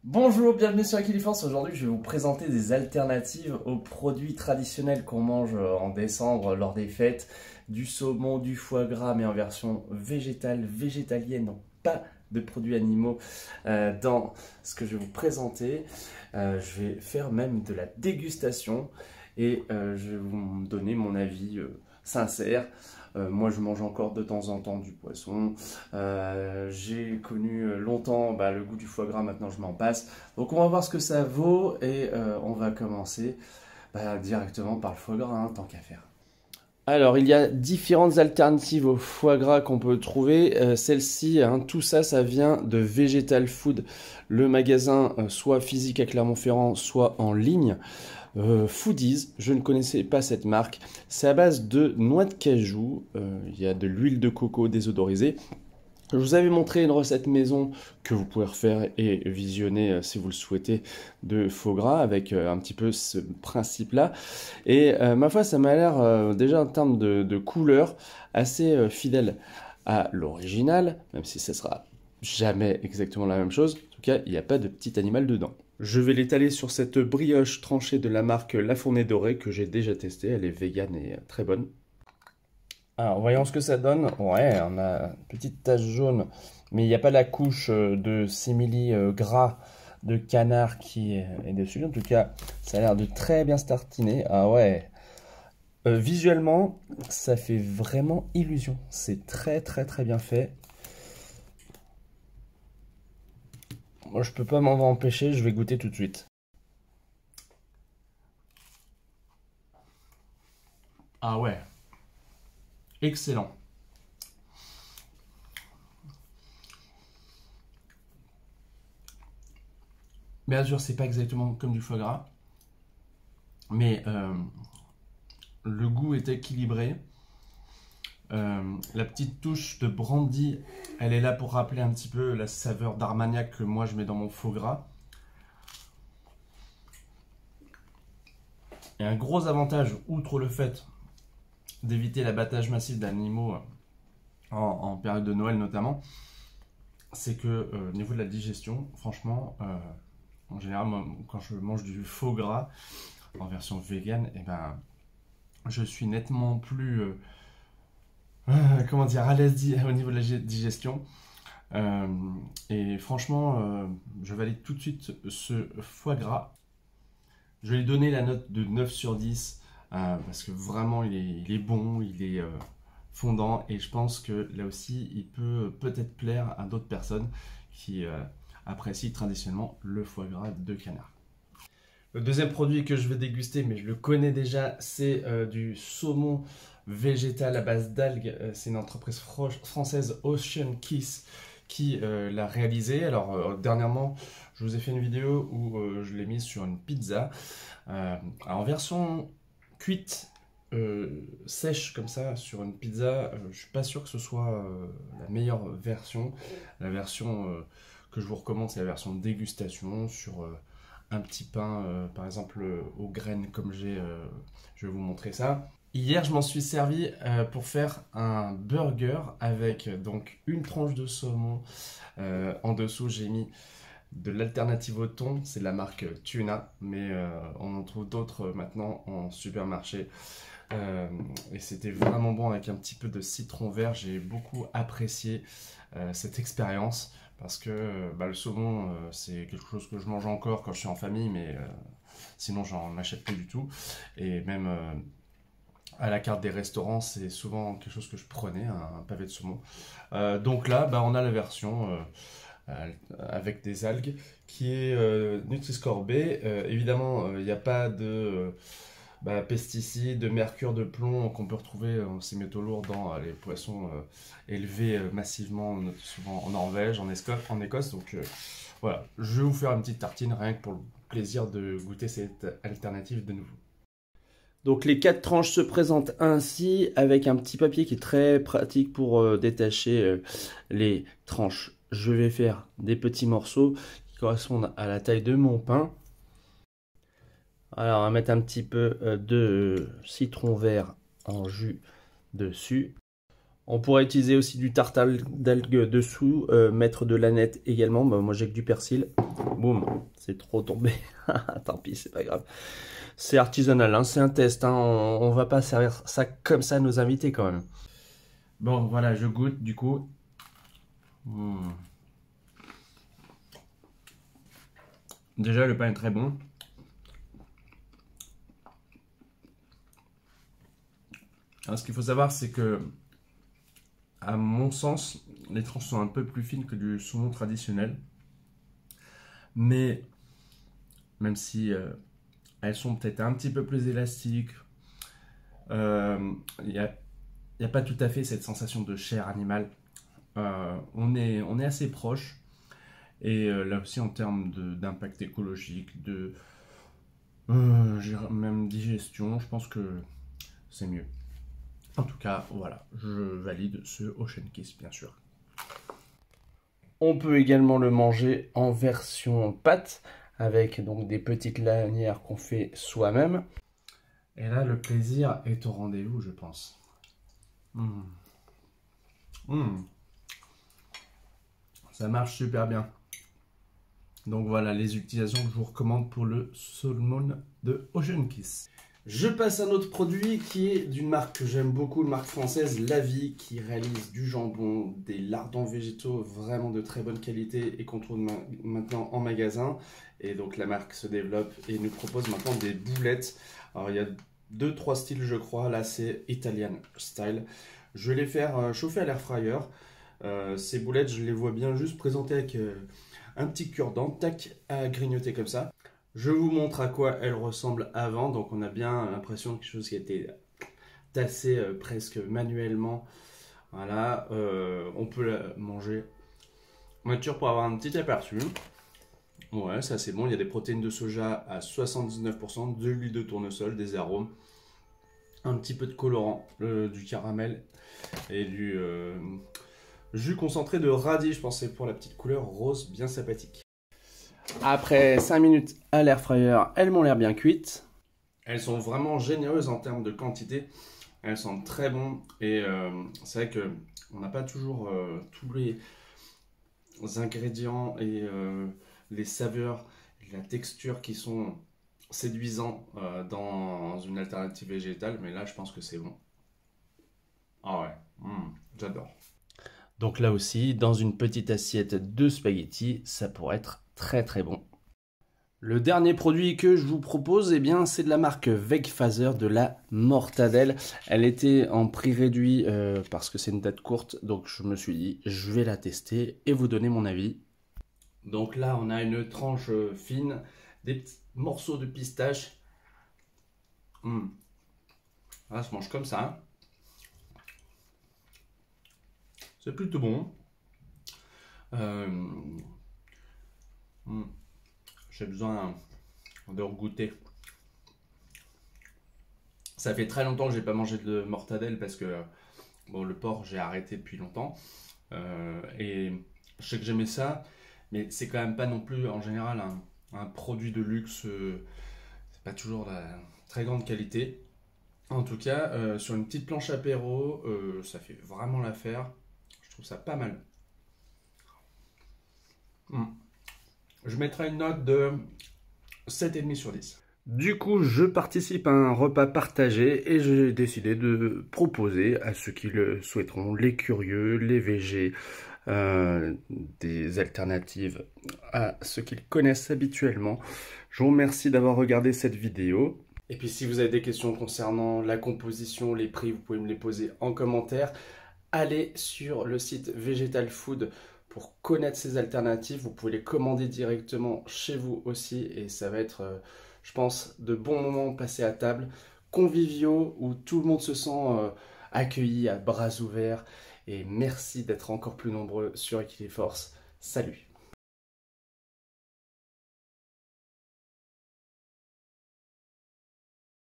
Bonjour, bienvenue sur Equiliforce. Aujourd'hui, je vais vous présenter des alternatives aux produits traditionnels qu'on mange en décembre lors des fêtes. Du saumon, du foie gras, mais en version végétale, végétalienne, donc pas de produits animaux dans ce que je vais vous présenter. Je vais faire même de la dégustation et je vais vous donner mon avis sincère. Moi, je mange encore de temps en temps du poisson. J'ai connu longtemps le goût du foie gras, maintenant je m'en passe. Donc on va voir ce que ça vaut et on va commencer directement par le foie gras, hein, tant qu'à faire. Alors, il y a différentes alternatives au foie gras qu'on peut trouver. Celle-ci, hein, tout ça, ça vient de Vegetal Food, le magasin soit physique à Clermont-Ferrand, soit en ligne. Foodies, je ne connaissais pas cette marque. C'est à base de noix de cajou. Il y a de l'huile de coco désodorisée. Je vous avais montré une recette maison que vous pouvez refaire et visionner si vous le souhaitez de faux gras avec un petit peu ce principe-là. Et ma foi, ça m'a l'air déjà en termes de couleur assez fidèle à l'original, même si ça sera jamais exactement la même chose. En tout cas, il n'y a pas de petit animal dedans. Je vais l'étaler sur cette brioche tranchée de la marque La Fournée Dorée que j'ai déjà testée. Elle est vegan et très bonne. Alors, voyons ce que ça donne. Ouais, on a une petite tache jaune, mais il n'y a pas la couche de simili gras de canard qui est dessus. En tout cas, ça a l'air de très bien se tartiner. Ah ouais. Visuellement, ça fait vraiment illusion. C'est très très très bien fait. Moi, je peux pas m'en empêcher, je vais goûter tout de suite. Ah ouais. Excellent. Bien sûr, c'est pas exactement comme du foie gras, mais le goût est équilibré. La petite touche de brandy, elle est là pour rappeler un petit peu la saveur d'Armagnac que moi je mets dans mon faux gras. Et un gros avantage, outre le fait d'éviter l'abattage massif d'animaux en période de Noël notamment, c'est que au niveau de la digestion, franchement, en général, moi, quand je mange du faux gras en version vegan, eh ben, je suis nettement plus comment dire, à l'aise au niveau de la digestion. Et franchement, je valide tout de suite ce foie gras. Je vais lui donner la note de 9 sur 10 parce que vraiment il est bon, il est fondant et je pense que là aussi il peut peut-être plaire à d'autres personnes qui apprécient traditionnellement le foie gras de canard. Le deuxième produit que je vais déguster, mais je le connais déjà, c'est du saumon végétal à base d'algues. C'est une entreprise française, Ocean Kiss, qui l'a réalisé. Alors dernièrement, je vous ai fait une vidéo où je l'ai mise sur une pizza. En version cuite, sèche comme ça, sur une pizza, je suis pas sûr que ce soit la meilleure version. La version que je vous recommande, c'est la version de dégustation sur un petit pain, par exemple aux graines comme j'ai, je vais vous montrer ça. Hier, je m'en suis servi pour faire un burger avec donc une tranche de saumon. En dessous, j'ai mis de l'alternative au thon, c'est de la marque Tuna, mais on en trouve d'autres maintenant en supermarché. Et c'était vraiment bon avec un petit peu de citron vert. J'ai beaucoup apprécié cette expérience parce que le saumon, c'est quelque chose que je mange encore quand je suis en famille, mais sinon j'en achète plus du tout. Et même à la carte des restaurants, c'est souvent quelque chose que je prenais, un pavé de saumon. Donc là, on a la version avec des algues qui est Nutri-Score B. Évidemment, il n'y a pas de pesticides, de mercure, de plomb qu'on peut retrouver en ces métaux lourds dans les poissons élevés massivement, souvent en Norvège, en Écosse. Donc voilà, je vais vous faire une petite tartine rien que pour le plaisir de goûter cette alternative de nouveau. Donc les 4 tranches se présentent ainsi avec un petit papier qui est très pratique pour détacher les tranches. Je vais faire des petits morceaux qui correspondent à la taille de mon pain. Alors on va mettre un petit peu de citron vert en jus dessus. On pourrait utiliser aussi du tartare d'algues dessous, mettre de l'aneth également. Bah, moi j'ai que du persil. Boum, c'est trop tombé. Tant pis, c'est pas grave. C'est artisanal, hein, c'est un test. Hein. On va pas servir ça comme ça à nos invités quand même. Bon, voilà, je goûte du coup. Déjà, le pain est très bon. Alors, ce qu'il faut savoir, c'est que, à mon sens, les tranches sont un peu plus fines que du saumon traditionnel. Mais, même si elles sont peut-être un petit peu plus élastiques, il n'y a pas tout à fait cette sensation de chair animale. On est assez proche. Et là aussi, en termes d'impact écologique, même digestion, je pense que c'est mieux. En tout cas, voilà, je valide ce Ocean Kiss, bien sûr. On peut également le manger en version pâte, avec donc des petites lanières qu'on fait soi-même. Et là, le plaisir est au rendez-vous, je pense. Ça marche super bien. Donc voilà les utilisations que je vous recommande pour le saumon de Ocean Kiss. Je passe à un autre produit qui est d'une marque que j'aime beaucoup, une marque française, La Vie, qui réalise du jambon, des lardons végétaux vraiment de très bonne qualité et qu'on trouve maintenant en magasin. Et donc la marque se développe et nous propose maintenant des boulettes. Alors il y a 2-3 styles je crois, là c'est Italian style. Je vais les faire chauffer à l'air fryer. Ces boulettes je les vois bien juste présentées avec un petit cure-dent, tac, à grignoter comme ça. Je vous montre à quoi elles ressemblent avant. Donc on a bien l'impression de quelque chose qui a été tassé presque manuellement. Voilà, on peut la manger nature pour avoir un petit aperçu. Ouais, ça c'est bon, il y a des protéines de soja à 79%, de l'huile de tournesol, des arômes, un petit peu de colorant, du caramel et du jus concentré de radis, je pensais pour la petite couleur rose bien sympathique. Après 5 minutes à l'air fryer, elles m'ont l'air bien cuites. Elles sont vraiment généreuses en termes de quantité. Elles sentent très bon et c'est vrai qu'on n'a pas toujours tous les ingrédients et les saveurs, la texture qui sont séduisants dans une alternative végétale. Mais là, je pense que c'est bon. Ah ouais, j'adore. Donc là aussi, dans une petite assiette de spaghettis, ça pourrait être très très bon. Le dernier produit que je vous propose, eh bien, c'est de la marque Vegphaser, de la mortadelle. Elle était en prix réduit parce que c'est une date courte, donc je me suis dit, je vais la tester et vous donner mon avis. Donc là, on a une tranche fine, des petits morceaux de pistache. Ça se mange comme ça. C'est plutôt bon. J'ai besoin de regoûter. Ça fait très longtemps que j'ai pas mangé de mortadelle parce que bon, le porc j'ai arrêté depuis longtemps. Et je sais que j'aimais ça, mais c'est quand même pas non plus en général un produit de luxe. C'est pas toujours de la très grande qualité. En tout cas, sur une petite planche apéro, ça fait vraiment l'affaire. Je trouve ça pas mal. Je mettrai une note de 7,5 sur 10. Du coup, je participe à un repas partagé et j'ai décidé de proposer à ceux qui le souhaiteront, les curieux, les végés, des alternatives à ce qu'ils connaissent habituellement. Je vous remercie d'avoir regardé cette vidéo. Et puis si vous avez des questions concernant la composition, les prix, vous pouvez me les poser en commentaire. Allez sur le site Vegetal Food pour connaître ces alternatives. Vous pouvez les commander directement chez vous aussi et ça va être, je pense, de bons moments passés à table, conviviaux, où tout le monde se sent accueilli à bras ouverts. Et merci d'être encore plus nombreux sur Equiforce. Salut!